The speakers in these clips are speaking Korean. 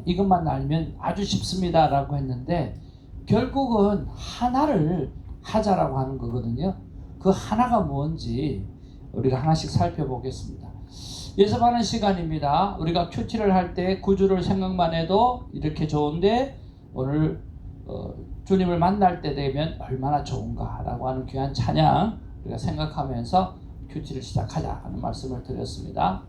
이것만 알면 아주 쉽습니다 라고 했는데 결국은 하나를 하자라고 하는 거거든요. 그 하나가 뭔지 우리가 하나씩 살펴보겠습니다. 예습하는 시간입니다. 우리가 큐티를 할 때 구주를 생각만 해도 이렇게 좋은데 오늘 주님을 만날 때 되면 얼마나 좋은가라고 하는 귀한 찬양 우리가 생각하면서 큐티를 시작하자 하는 말씀을 드렸습니다.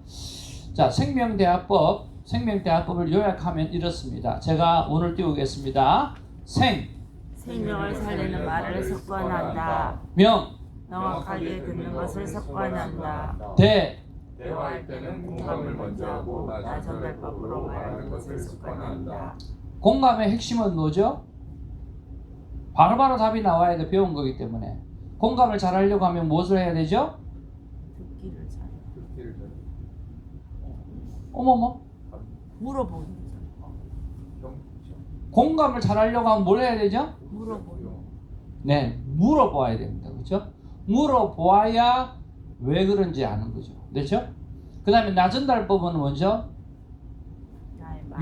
자, 생명대화법을 요약하면 이렇습니다. 제가 오늘 띄우겠습니다. 생명을 살리는 말을 습관한다. 명확하게 듣는 것을 습관한다. 대화할 때는 공감을 먼저 하고 나 전달법으로 말하는 것을 습관한다. 공감의 핵심은 뭐죠? 바로바로 답이 나와야 돼. 배운 거기 때문에. 공감을 잘하려고 하면 무엇을 해야 되죠? 듣기를 잘. 어머머. 물어보는 거. 공감을 잘하려고 하면 뭘 해야 되죠? 물어보는 거. 네, 물어봐야 됩니다. 그렇죠? 물어보아야 왜 그런지 아는 거죠. 그렇죠? 그 다음에 나전달법은 먼저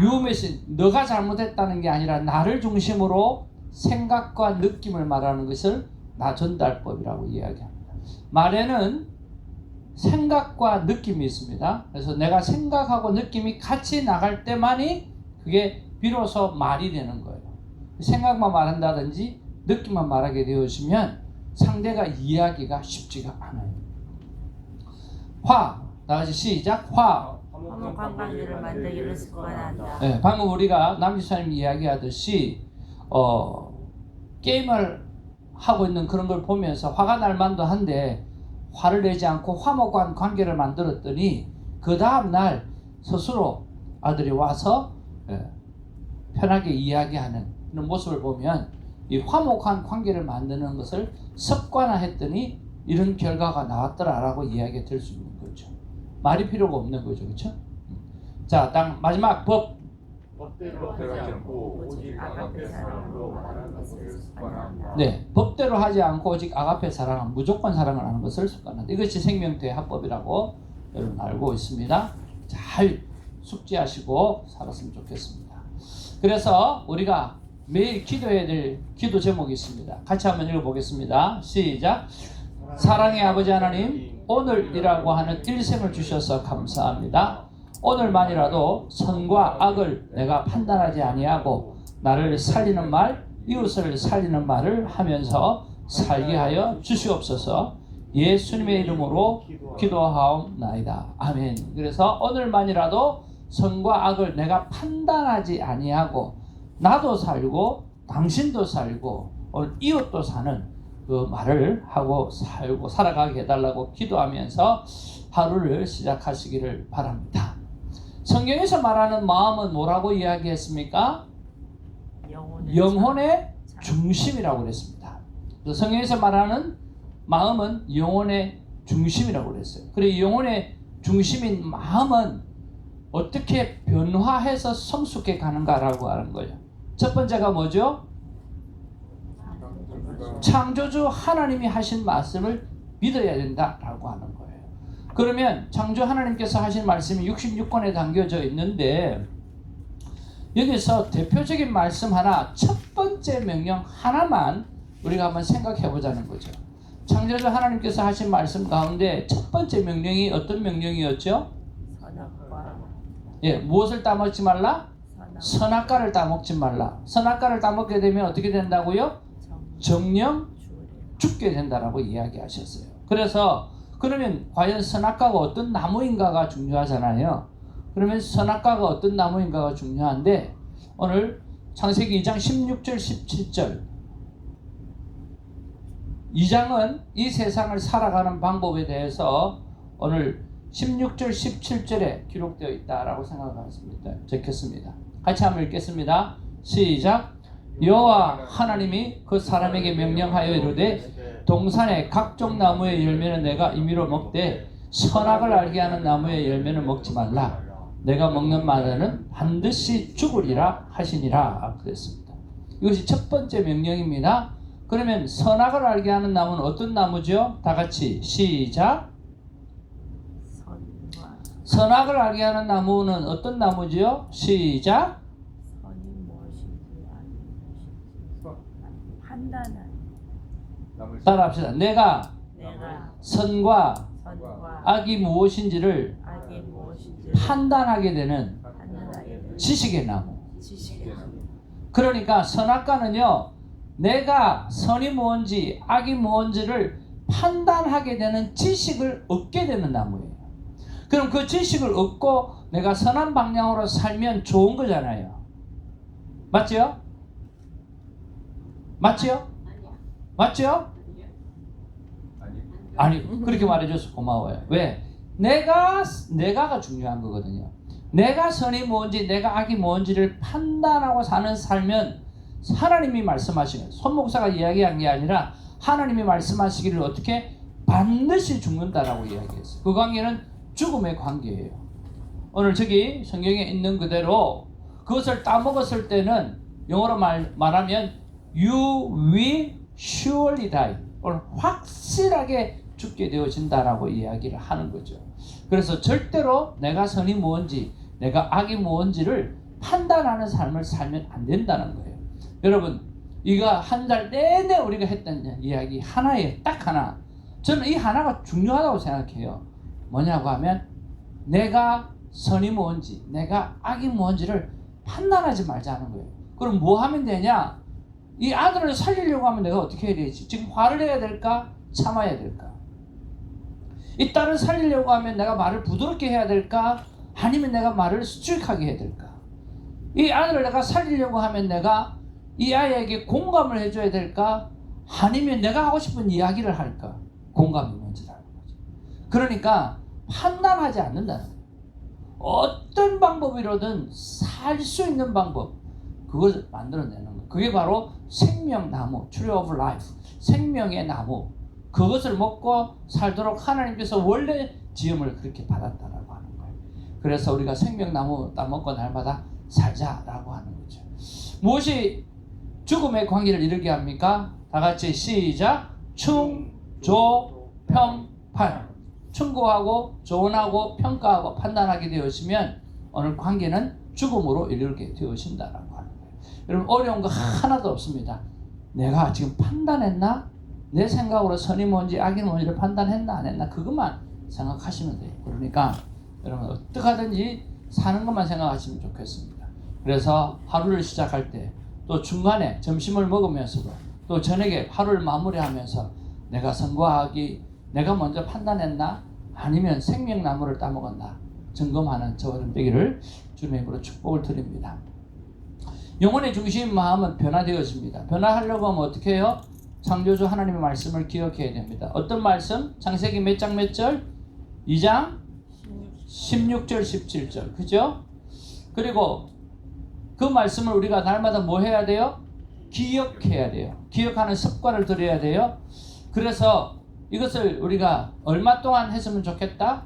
유메시지, 너가 잘못했다는 게 아니라 나를 중심으로 생각과 느낌을 말하는 것을 나전달법이라고 이야기합니다. 말에는 생각과 느낌이 있습니다. 그래서 내가 생각하고 느낌이 같이 나갈 때만이 그게 비로소 말이 되는 거예요. 생각만 말한다든지 느낌만 말하게 되어지면 상대가 이해하기가 쉽지가 않아요. 나같이 시작. 화목한 관계를 만들기를 습관한다. 네, 방금 우리가 남지사님 이야기하듯이 게임을 하고 있는 그런 걸 보면서 화가 날 만도 한데 화를 내지 않고 화목한 관계를 만들었더니 그 다음날 스스로 아들이 와서 편하게 이야기하는 그런 모습을 보면 이 화목한 관계를 만드는 것을 습관화했더니 이런 결과가 나왔더라라고 이야기가 될 수 있는 거죠. 말이 필요가 없는 거죠. 그렇죠? 자, 마지막 법대로 하지 않고 오직 아가페 사랑으로 말하는 것을 습관한다. 네, 법대로 하지 않고 오직 아가페 사랑은 무조건 사랑을 하는 것을 습관한다. 이것이 생명대화법이라고 여러분 알고 있습니다. 잘 숙지하시고 살았으면 좋겠습니다. 그래서 우리가 매일 기도해야 될 기도 제목이 있습니다. 같이 한번 읽어보겠습니다. 시작. 사랑의 아버지 하나님, 오늘이라고 하는 일생을 주셔서 감사합니다. 오늘만이라도 선과 악을 내가 판단하지 아니하고 나를 살리는 말, 이웃을 살리는 말을 하면서 살게 하여 주시옵소서. 예수님의 이름으로 기도하옵나이다. 아멘. 그래서 오늘만이라도 선과 악을 내가 판단하지 아니하고 나도 살고 당신도 살고 오늘 이웃도 사는 그 말을 하고 살고 살아가게 해달라고 기도하면서 하루를 시작하시기를 바랍니다. 성경에서 말하는 마음은 뭐라고 이야기했습니까? 영혼의 중심이라고 그랬습니다. 성경에서 말하는 마음은 영혼의 중심이라고 그랬어요. 그리고 영혼의 중심인 마음은 어떻게 변화해서 성숙해 가는가라고 하는 거예요. 첫 번째가 뭐죠? 창조주 하나님이 하신 말씀을 믿어야 된다라고 하는 거예요. 그러면 창조 하나님께서 하신 말씀이 66권에 담겨져 있는데 여기서 대표적인 말씀 하나, 첫 번째 명령 하나만 우리가 한번 생각해 보자는 거죠. 창조주 하나님께서 하신 말씀 가운데 첫 번째 명령이 어떤 명령이었죠? 무엇을 따먹지 말라? 선악과를 따먹지 말라. 선악과를 따먹게 되면 어떻게 된다고요? 정령 죽게 된다라고 이야기하셨어요. 그래서 그러면 과연 선악과가 어떤 나무인가가 중요하잖아요. 그러면 선악과가 어떤 나무인가가 중요한데 오늘 창세기 2장 16절 17절 2장은 이 세상을 살아가는 방법에 대해서 오늘 16절 17절에 기록되어 있다라고 생각하겠습니다. 적혔습니다. 같이 한번 읽겠습니다. 시작. 여호와 하나님이 그 사람에게 명령하여 이르되 동산의 각종 나무의 열매는 내가 임의로 먹되 선악을 알게 하는 나무의 열매는 먹지 말라. 내가 먹는 마다는 반드시 죽으리라 하시니라 그랬습니다. 이것이 첫 번째 명령입니다. 그러면 선악을 알게 하는 나무는 어떤 나무죠? 다 같이 시작. 선악을 알게 하는 나무는 어떤 나무지요? 시작. 선이 무엇인지 악이 무엇인지 판단하는 따라합시다. 내가 내가 선과 선과 악이 무엇인지를 악이 무엇인지 판단하게 되는 판단하게 되는 지식의 나무. 지식의 나무. 그러니까 선악과는요, 내가 선이 뭔지 악이 뭔지를 판단하게 되는 지식을 얻게 되는 나무예요. 그럼 그 지식을 얻고 내가 선한 방향으로 살면 좋은 거잖아요. 맞죠? 맞죠? 맞죠? 아니, 그렇게 말해줘서 고마워요. 왜? 내가가 중요한 거거든요. 내가 선이 뭔지 내가 악이 뭔지를 판단하고 사는 살면 하나님이 말씀하시는, 손목사가 이야기한 게 아니라 하나님이 말씀하시기를 어떻게 반드시 죽는다라고 이야기했어요. 그 관계는 죽음의 관계예요. 오늘 저기 성경에 있는 그대로 그것을 따먹었을 때는 영어로 말하면 you will surely die, 오늘 확실하게 죽게 되어진다라고 이야기를 하는 거죠. 그래서 절대로 내가 선이 뭔지 내가 악이 뭔지를 판단하는 삶을 살면 안 된다는 거예요. 여러분, 이거 한 달 내내 우리가 했던 이야기 하나에 딱 하나, 저는 이 하나가 중요하다고 생각해요. 뭐냐고 하면 내가 선이 뭔지 내가 악이 뭔지를 판단하지 말자는 거예요. 그럼 뭐 하면 되냐? 이 아들을 살리려고 하면 내가 어떻게 해야 되지? 지금 화를 내야 될까? 참아야 될까? 이 딸을 살리려고 하면 내가 말을 부드럽게 해야 될까? 아니면 내가 말을 수직하게 해야 될까? 이 아들을 내가 살리려고 하면 내가 이 아이에게 공감을 해줘야 될까? 아니면 내가 하고 싶은 이야기를 할까? 공감이 뭔지 알는 거죠. 그러니까 판단하지 않는다는 거예요. 어떤 방법이로든 살 수 있는 방법, 그걸 만들어내는 거예요. 그게 바로 생명나무, Tree of Life, 생명의 나무. 그것을 먹고 살도록 하나님께서 원래 지음을 그렇게 받았다라고 하는 거예요. 그래서 우리가 생명나무 따먹고 날마다 살자라고 하는 거죠. 무엇이 죽음의 관계를 이루게 합니까? 다 같이 시작. 충조평판. 충고하고 조언하고 평가하고 판단하게 되었으면 오늘 관계는 죽음으로 이르게 되어진다라고 하는 거예요. 여러분, 어려운 거 하나도 없습니다. 내가 지금 판단했나? 내 생각으로 선이 뭔지 악이 뭔지를 판단했나 안 했나? 그것만 생각하시면 돼요. 그러니까 여러분, 어떻게 하든지 사는 것만 생각하시면 좋겠습니다. 그래서 하루를 시작할 때, 또 중간에 점심을 먹으면서도, 또 저녁에 하루를 마무리하면서 내가 선과 악이 내가 먼저 판단했나? 아니면 생명나무를 따먹었나? 점검하는 저와 되기를 주님의 이름으로 축복을 드립니다. 영혼의 중심 마음은 변화되어집니다. 변화하려고 하면 어떻게 해요? 창조주 하나님의 말씀을 기억해야 됩니다. 어떤 말씀? 창세기 몇 장 몇 절? 2장 16절 17절. 그죠? 그리고 그 말씀을 우리가 날마다 뭐 해야 돼요? 기억해야 돼요. 기억하는 습관을 들여야 돼요. 그래서 이것을 우리가 얼마 동안 했으면 좋겠다?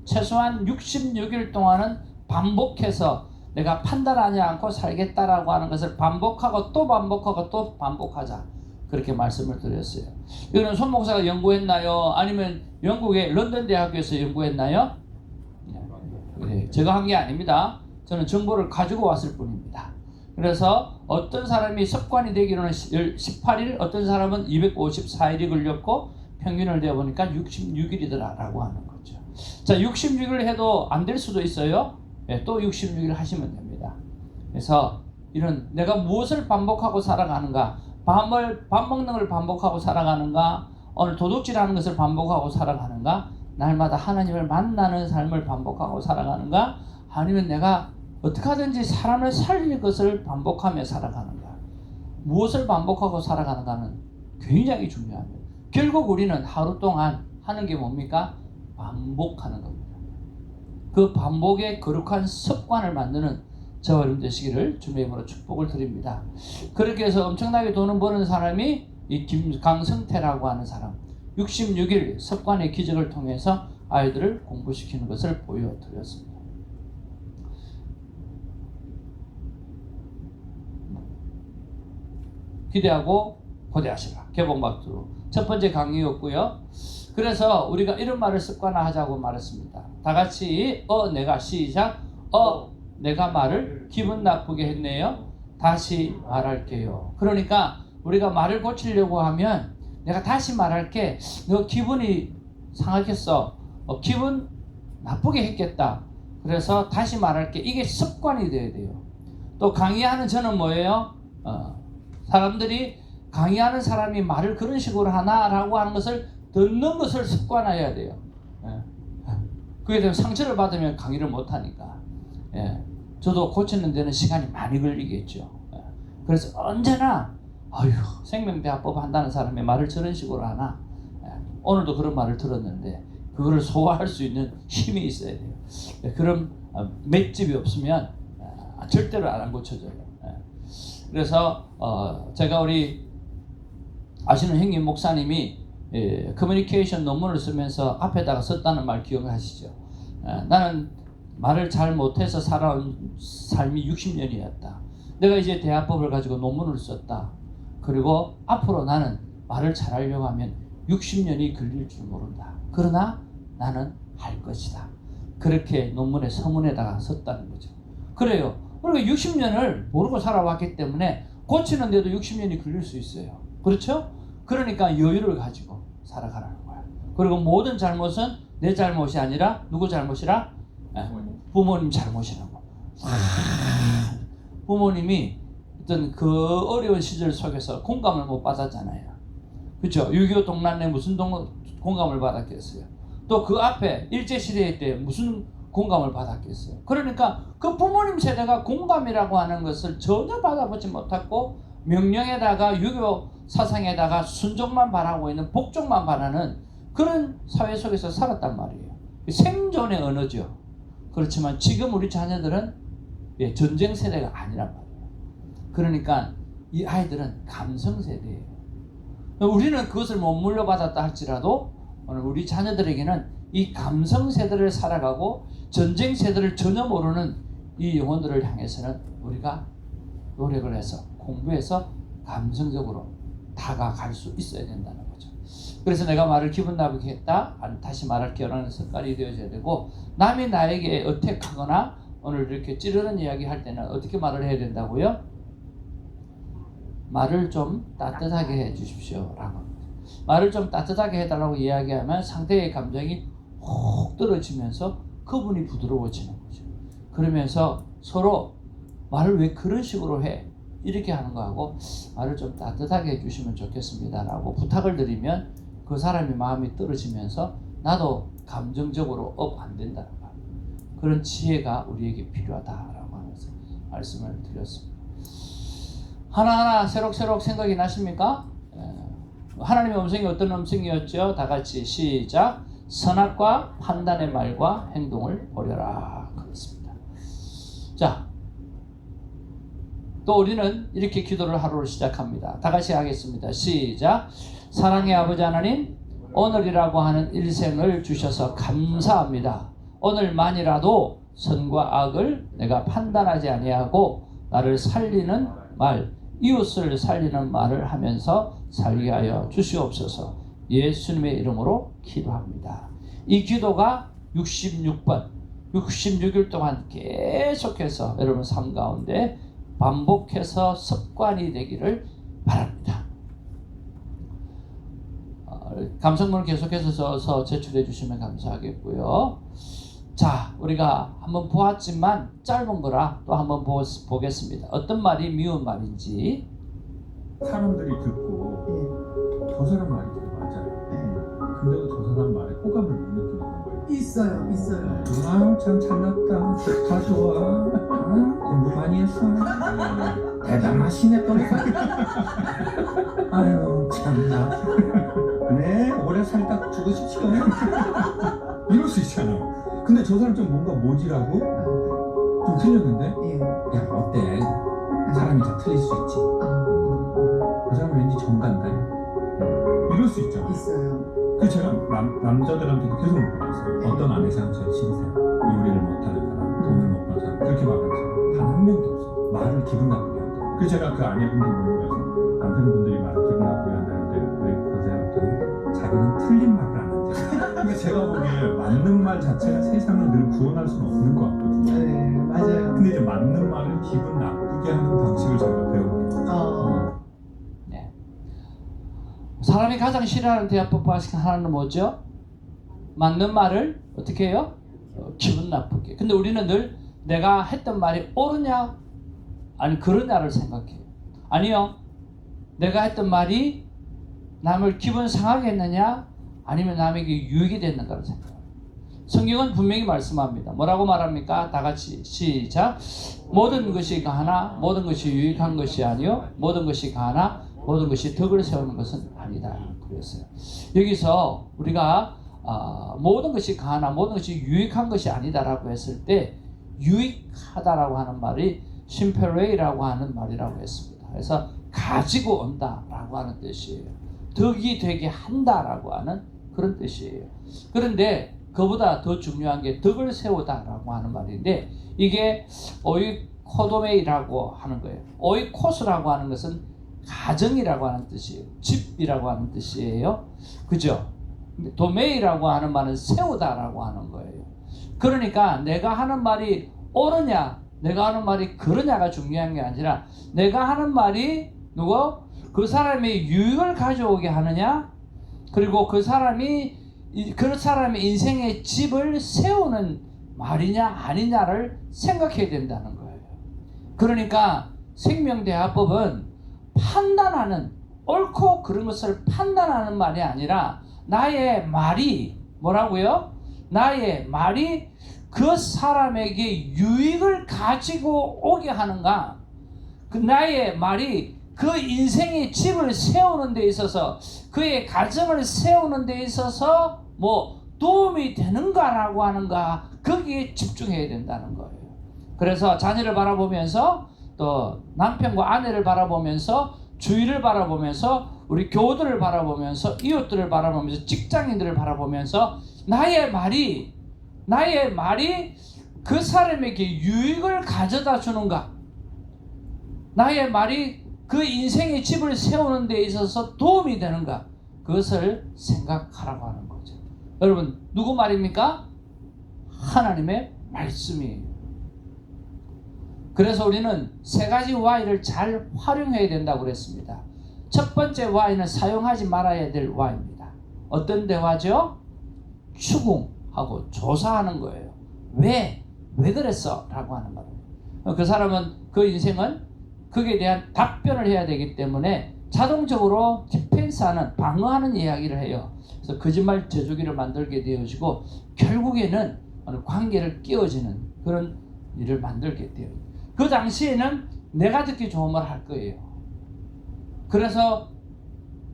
최소한 66일 동안은 반복해서 내가 판단하지 않고 살겠다라고 하는 것을 반복하고 또 반복하고 또 반복하자. 그렇게 말씀을 드렸어요. 이거는 손 목사가 연구했나요? 아니면 영국의 런던 대학교에서 연구했나요? 네, 제가 한 게 아닙니다. 저는 정보를 가지고 왔을 뿐입니다. 그래서 어떤 사람이 습관이 되기로는 18일, 어떤 사람은 254일이 걸렸고 평균을 내보니까 66일이더라라고 하는 거죠. 자, 66일 해도 안 될 수도 있어요. 네, 또 66일 하시면 됩니다. 그래서 이런 내가 무엇을 반복하고 살아가는가, 밥 먹는 걸 반복하고 살아가는가, 오늘 도둑질하는 것을 반복하고 살아가는가, 날마다 하나님을 만나는 삶을 반복하고 살아가는가, 아니면 내가 어떻게 하든지 사람을 살릴 것을 반복하며 살아가는가. 무엇을 반복하고 살아가는가는 굉장히 중요합니다. 결국 우리는 하루 동안 하는 게 뭡니까? 반복하는 겁니다. 그 반복의 거룩한 습관을 만드는 저와 여러분 되시기를 주님의 이름으로 축복을 드립니다. 그렇게 해서 엄청나게 돈을 버는 사람이 이 김강성태라고 하는 사람, 66일 습관의 기적을 통해서 아이들을 공부시키는 것을 보여드렸습니다. 기대하고 고대하시라. 개봉박두 첫 번째 강의였고요. 그래서 우리가 이런 말을 습관화하자고 말했습니다. 다 같이 내가 시작. 내가 말을 기분 나쁘게 했네요. 다시 말할게요. 그러니까 우리가 말을 고치려고 하면 내가 다시 말할게. 너 기분이 상하겠어. 기분 나쁘게 했겠다. 그래서 다시 말할게. 이게 습관이 돼야 돼요. 또 강의하는 저는 뭐예요? 사람들이 강의하는 사람이 말을 그런 식으로 하나라고 하는 것을 듣는 것을 습관화해야 돼요. 그게 되면 상처를 받으면 강의를 못하니까. 저도 고치는 데는 시간이 많이 걸리겠죠. 그래서 언제나 생명대화법 한다는 사람이 말을 저런 식으로 하나. 오늘도 그런 말을 들었는데 그거를 소화할 수 있는 힘이 있어야 돼요. 그런 맷집이 없으면 절대로 안 고쳐져요. 그래서 제가 우리 아시는 형님 목사님이 커뮤니케이션 논문을 쓰면서 앞에다가 썼다는 말 기억하시죠? 나는 말을 잘 못해서 살아온 삶이 60년이었다. 내가 이제 대화법을 가지고 논문을 썼다. 그리고 앞으로 나는 말을 잘하려고 하면 60년이 걸릴 줄 모른다. 그러나 나는 할 것이다. 그렇게 논문의 서문에다가 썼다는 거죠. 그래요. 그리고 60년을 모르고 살아왔기 때문에 고치는데도 60년이 걸릴 수 있어요. 그렇죠? 그러니까 여유를 가지고 살아가라는 거야. 그리고 모든 잘못은 내 잘못이 아니라 누구 잘못이라? 부모님 잘못이라고. 부모님이 어떤 그 어려운 시절 속에서 공감을 못 받았잖아요. 그렇죠? 6.25 동란에 무슨 공감을 받았겠어요? 또 그 앞에 일제시대 때 무슨 공감을 받았겠어요? 그러니까 그 부모님 세대가 공감이라고 하는 것을 전혀 받아보지 못했고 명령에다가 유교 사상에다가 순종만 바라고 있는 복종만 바라는 그런 사회 속에서 살았단 말이에요. 생존의 언어죠. 그렇지만 지금 우리 자녀들은 전쟁 세대가 아니란 말이에요. 그러니까 이 아이들은 감성 세대예요. 우리는 그것을 못 물려받았다 할지라도 오늘 우리 자녀들에게는 이 감성 세대를 살아가고 전쟁 세대를 전혀 모르는 이 영혼들을 향해서는 우리가 노력을 해서 공부해서 감성적으로 다가갈 수 있어야 된다는 거죠. 그래서 내가 말을 기분 나쁘게 했다. 다시 말할게요라는 습관이 되어져야 되고 남이 나에게 어택하거나 오늘 이렇게 찌르는 이야기 할 때는 어떻게 말을 해야 된다고요? 말을 좀 따뜻하게 해 주십시오 라고. 말을 좀 따뜻하게 해달라고 이야기하면 상대의 감정이 혹 떨어지면서 그분이 부드러워지는 거죠. 그러면서 서로 말을 왜 그런 식으로 해? 이렇게 하는 거하고 말을 좀 따뜻하게 해주시면 좋겠습니다 라고 부탁을 드리면 그 사람이 마음이 떨어지면서 나도 감정적으로 업 안 된다는 말이에요. 그런 지혜가 우리에게 필요하다라고 하면서 말씀을 드렸습니다. 하나하나 새록새록 생각이 나십니까? 하나님의 음성이 어떤 음성이었죠? 다 같이 시작. 선악과 판단의 말과 행동을 버려라. 그렇습니다. 자, 또 우리는 이렇게 기도를 하루를 시작합니다. 다 같이 하겠습니다. 시작. 사랑의 아버지 하나님, 오늘이라고 하는 일생을 주셔서 감사합니다. 오늘만이라도 선과 악을 내가 판단하지 아니하고 나를 살리는 말, 이웃을 살리는 말을 하면서 살게 하여 주시옵소서. 예수님의 이름으로 기도합니다. 이 기도가 66번, 66일 동안 계속해서 여러분 삶 가운데 반복해서 습관이 되기를 바랍니다. 감성문을 계속해서 제출해 주시면 감사하겠고요. 자, 우리가 한번 보았지만 짧은 거라 또 한번 보겠습니다. 어떤 말이 미운 말인지. 사람들이 듣고 저 사람 말이 되게 맞아요. 근데도 저 사람 말에 호감을 못 느끼는 거예요. 있어요. 참 잘났다. 다 좋아. 공부 많이 했어. 대단하시네 또. 아유 참나. 그래 오래 살다 죽으십시오. 이럴 수 있잖아. 근데 저 사람 좀 뭔가 모질하고 좀 틀렸는데 야 어때? 사람이 다 틀릴 수 있지. 그 사람 왠지 정간다. 이럴 수 있잖아. 있어요. 그 제가 남자들한테도 계속 물어봤어요. 어떤 아내 사람 제일 싫으세요? 요리를 못하는 사람, 돈을 못 버는 사람, 그렇게 말하는 사람 단 한 명도 없어요. 말을 기분 나쁘게 한다. 그래서 제가 그 아내분들 모여서 남편분들이 말을 기분 나쁘게 한다는데 왜 그러세요? 자기는 틀린 말을 안 한다. 근데 제가 보기에 맞는 말 자체가 세상을 늘 구원할 수는 없는 것 같거든요. 네, 맞아요. 근데 이제 맞는 말을 기분 나쁘게 하는 방식을 저희가 배워버려요. 네. 사람이 가장 싫어하는 대화법 방식 하나는 뭐죠? 맞는 말을 어떻게 해요? 기분 나쁘게. 근데 우리는 늘 내가 했던 말이 옳으냐 아니 그러냐를 생각해요. 아니요. 내가 했던 말이 남을 기분 상하게 했느냐 아니면 남에게 유익이 됐는가를 생각해요. 성경은 분명히 말씀합니다. 뭐라고 말합니까? 다 같이 시작. 모든 것이 가하나 모든 것이 유익한 것이 아니요 모든 것이 가하나 모든 것이 덕을 세우는 것은 아니다. 그랬어요. 여기서 우리가 모든 것이 가하나 모든 것이 유익한 것이 아니다라고 했을 때 유익하다라고 하는 말이 심페레이라고 하는 말이라고 했습니다. 그래서 가지고 온다라고 하는 뜻이에요. 덕이 되게 한다라고 하는 그런 뜻이에요. 그런데 그보다 더 중요한 게 덕을 세우다라고 하는 말인데 이게 오이코도메이라고 하는 거예요. 오이코스라고 하는 것은 가정이라고 하는 뜻이에요. 집이라고 하는 뜻이에요. 그죠? 도메이라고 하는 말은 세우다라고 하는 거예요. 그러니까 내가 하는 말이 옳으냐 내가 하는 말이 그러냐가 중요한 게 아니라 내가 하는 말이 그 사람의 유익을 가져오게 하느냐 그리고 그 사람의 인생의 집을 세우는 말이냐 아니냐를 생각해야 된다는 거예요. 그러니까 생명대화법은 판단하는 옳고 그런 것을 판단하는 말이 아니라 나의 말이 뭐라고요? 나의 말이 그 사람에게 유익을 가지고 오게 하는가? 그 나의 말이 그 인생의 집을 세우는 데 있어서 그의 가정을 세우는 데 있어서 도움이 되는가라고 하는가 거기에 집중해야 된다는 거예요. 그래서 자녀를 바라보면서 또 남편과 아내를 바라보면서 주위를 바라보면서 우리 교우들을 바라보면서 이웃들을 바라보면서 직장인들을 바라보면서 나의 말이 그 사람에게 유익을 가져다 주는가? 나의 말이 그 인생의 집을 세우는 데 있어서 도움이 되는가? 그것을 생각하라고 하는 거죠. 여러분 누구 말입니까? 하나님의 말씀이에요. 그래서 우리는 세 가지 Y를 잘 활용해야 된다고 그랬습니다. 첫 번째 Y는 사용하지 말아야 될 Y입니다. 어떤 대화죠? 추궁하고 조사하는 거예요. 왜 그랬어? 라고 하는 말이에요. 그 사람은 그 인생은 거기에 대한 답변을 해야 되기 때문에 자동적으로 디펜스하는 방어하는 이야기를 해요. 그래서 거짓말 저주기를 만들게 되어지고 결국에는 어느 관계를 끼워지는 그런 일을 만들게 돼요. 그 당시에는 내가 듣기 좋은 말 할 거예요. 그래서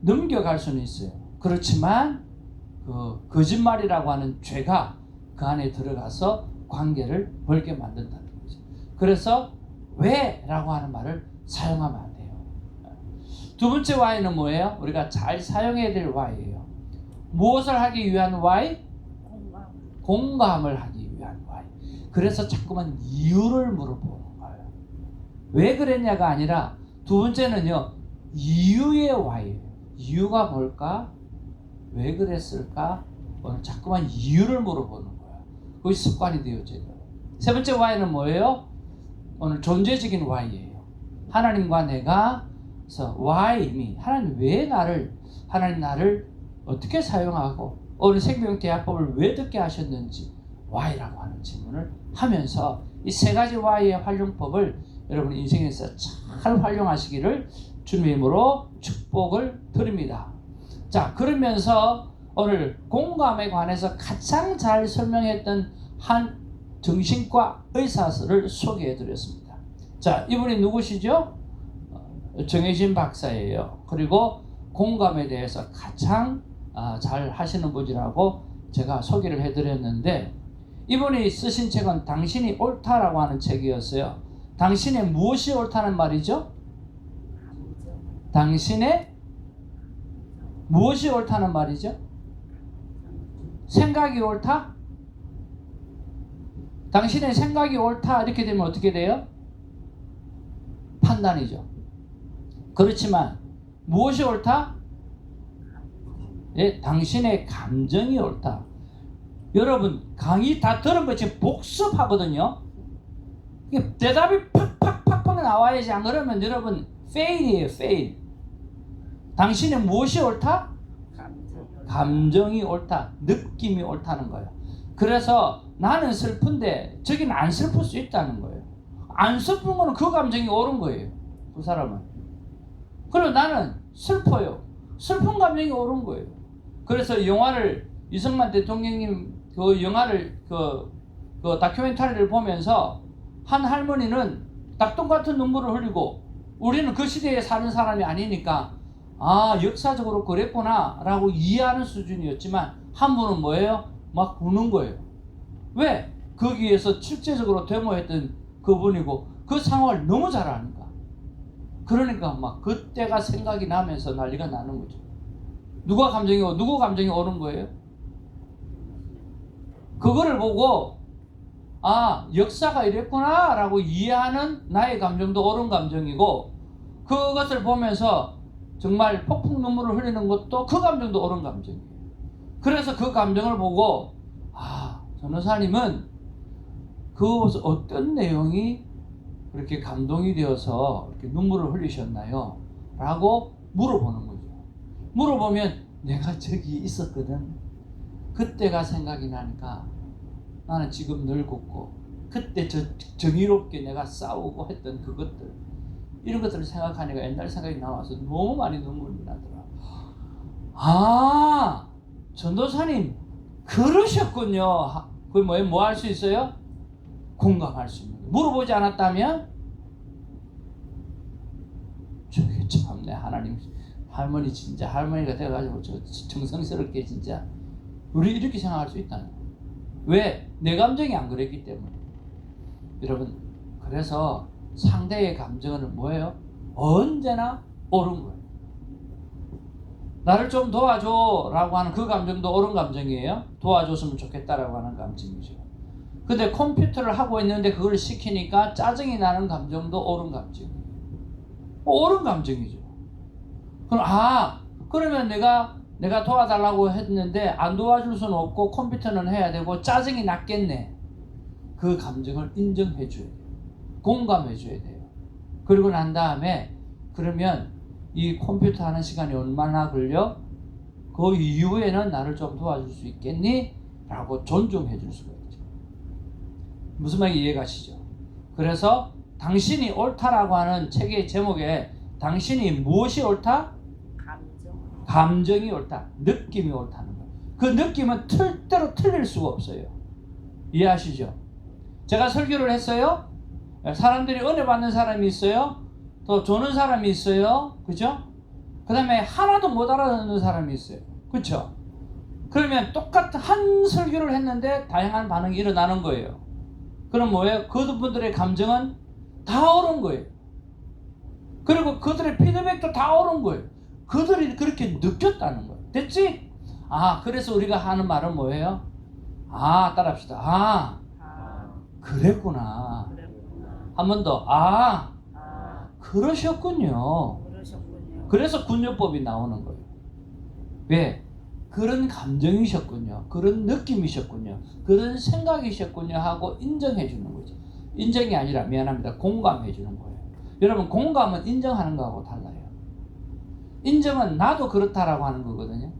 넘겨갈 수는 있어요. 그렇지만 그 거짓말이라고 하는 죄가 그 안에 들어가서 관계를 벌게 만든다는 거죠. 그래서 왜? 라고 하는 말을 사용하면 안 돼요. 두 번째 Y는 뭐예요? 우리가 잘 사용해야 될 Y예요. 무엇을 하기 위한 Y? 공감을 하기 위한 Y. 그래서 자꾸만 이유를 물어보는 거예요. 왜 그랬냐가 아니라 두 번째는요. 이유의 Y예요. 이유가 뭘까? 왜 그랬을까? 오늘 자꾸만 이유를 물어보는 거야. 그게 습관이 되어져요. 세 번째 Y는 뭐예요? 오늘 존재적인 Y예요. 하나님과 내가 그래서 Why me? 하나님 나를 어떻게 사용하고 오늘 생명대화법을 왜 듣게 하셨는지 Why라고 하는 질문을 하면서 이 세 가지 Why의 활용법을 여러분 인생에서 잘 활용하시기를 주님의 이름으로 축복을 드립니다. 자, 그러면서 오늘 공감에 관해서 가장 잘 설명했던 한 정신과 의사를 소개해 드렸습니다. 자, 이분이 누구시죠? 정혜진 박사예요. 그리고 공감에 대해서 가장 잘 하시는 분이라고 제가 소개를 해 드렸는데 이분이 쓰신 책은 당신이 옳다라고 하는 책이었어요. 당신의 무엇이 옳다는 말이죠? 당신의 무엇이 옳다는 말이죠? 생각이 옳다? 당신의 생각이 옳다 이렇게 되면 어떻게 돼요? 판단이죠. 그렇지만 무엇이 옳다? 예, 당신의 감정이 옳다. 여러분 강의 다 들은 거 지금 복습하거든요. 이게 대답이 팍팍팍팍 나와야지. 안 그러면 여러분 fail이에요. fail. 당신의 무엇이 옳다? 감정이 옳다. 느낌이 옳다는 거예요. 그래서 나는 슬픈데 저기는 안 슬플 수 있다는 거예요. 안 슬픈 거는 그 감정이 옳은 거예요. 그 사람은. 그리고 나는 슬퍼요. 슬픈 감정이 옳은 거예요. 그래서 영화를 이승만 대통령님 그 영화를 그 다큐멘터리를 보면서 한 할머니는 닭똥 같은 눈물을 흘리고 우리는 그 시대에 사는 사람이 아니니까 아 역사적으로 그랬구나 라고 이해하는 수준이었지만 한 분은 뭐예요? 막 우는 거예요. 왜? 거기에서 실제적으로 데모했던 그분이고 그 상황을 너무 잘 아니까. 그러니까 막 그때가 생각이 나면서 난리가 나는 거죠. 누구 감정이 옳은 거예요? 그거를 보고 아 역사가 이랬구나 라고 이해하는 나의 감정도 옳은 감정이고, 그것을 보면서 정말 폭풍 눈물을 흘리는 것도 그 감정도 옳은 감정이에요. 그래서 그 감정을 보고 아 전도사님은 그 어떤 내용이 그렇게 감동이 되어서 이렇게 눈물을 흘리셨나요? 라고 물어보는 거죠. 물어보면 내가 저기 있었거든. 그때가 생각이 나니까 나는 지금 늙었고 그때 정의롭게 내가 싸우고 했던 그것들, 이런 것들을 생각하니까 옛날 생각이 나와서 너무 많이 눈물이 나더라. 아 전도사님 그러셨군요. 그 뭐예요? 뭐 할 수 있어요? 공감할 수 있는 거예요. 물어보지 않았다면 저게 참내 하나님 할머니 진짜 할머니가 돼가지고 저 정성스럽게 진짜 우리 이렇게 생각할 수 있다는 거예요. 왜? 내 감정이 안 그랬기 때문에. 여러분 그래서 상대의 감정은 뭐예요? 언제나 옳은 거예요. 나를 좀 도와줘 라고 하는 그 감정도 옳은 감정이에요. 도와줬으면 좋겠다라고 하는 감정이죠. 근데 컴퓨터를 하고 있는데 그걸 시키니까 짜증이 나는 감정도 옳은 감정이에요. 옳은 감정이죠. 그럼 그러면 내가 도와달라고 했는데 안 도와줄 수는 없고 컴퓨터는 해야 되고 짜증이 났겠네. 그 감정을 인정해 줘야 돼요. 공감해 줘야 돼요. 그리고 난 다음에 그러면 이 컴퓨터 하는 시간이 얼마나 걸려? 그 이후에는 나를 좀 도와줄 수 있겠니? 라고 존중해 줄 수가 있죠. 무슨 말인지 이해가시죠? 그래서 당신이 옳다라고 하는 책의 제목에 당신이 무엇이 옳다? 감정이 옳다. 느낌이 옳다는 거예요. 그 느낌은 틀대로 틀릴 수가 없어요. 이해하시죠? 제가 설교를 했어요. 사람들이 은혜 받는 사람이 있어요. 또 조는 사람이 있어요. 그죠? 그 다음에 하나도 못 알아듣는 사람이 있어요. 그렇죠? 그러면 똑같은 한 설교를 했는데 다양한 반응이 일어나는 거예요. 그럼 뭐예요? 그분들의 감정은 다 옳은 거예요. 그리고 그들의 피드백도 다 옳은 거예요. 그들이 그렇게 느꼈다는 거예요. 됐지? 그래서 우리가 하는 말은 뭐예요? 따라합시다. 그랬구나. 한 번 더. 그러셨군요. 그래서 군요법이 나오는 거예요. 왜? 그런 감정이셨군요. 그런 느낌이셨군요. 그런 생각이셨군요 하고 인정해 주는 거죠. 인정이 아니라 미안합니다. 공감해 주는 거예요. 여러분 공감은 인정하는 거하고 달라요. 인정은 나도 그렇다라고 하는 거거든요.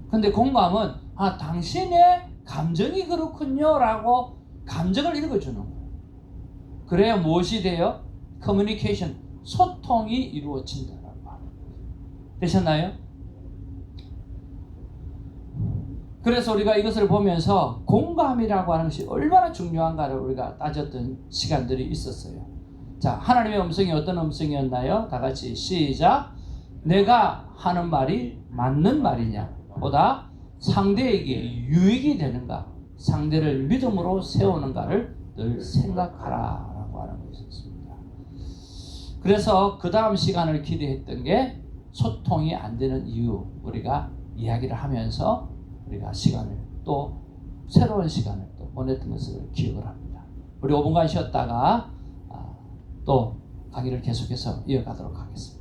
근데 공감은 당신의 감정이 그렇군요 라고 감정을 읽어주는 거예요. 그래야 무엇이 돼요? 커뮤니케이션, 소통이 이루어진다라고 합니다. 되셨나요? 그래서 우리가 이것을 보면서 공감이라고 하는 것이 얼마나 중요한가를 우리가 따졌던 시간들이 있었어요. 자, 하나님의 음성이 어떤 음성이었나요? 다 같이 시작. 내가 하는 말이 맞는 말이냐 보다 상대에게 유익이 되는가, 상대를 믿음으로 세우는가를 늘 생각하라 라고 하는 것이었습니다. 그래서 그 다음 시간을 기대했던 게 소통이 안 되는 이유, 우리가 이야기를 하면서 우리가 시간을 또 새로운 시간을 또 보냈던 것을 기억을 합니다. 우리 5분간 쉬었다가 또 강의를 계속해서 이어가도록 하겠습니다.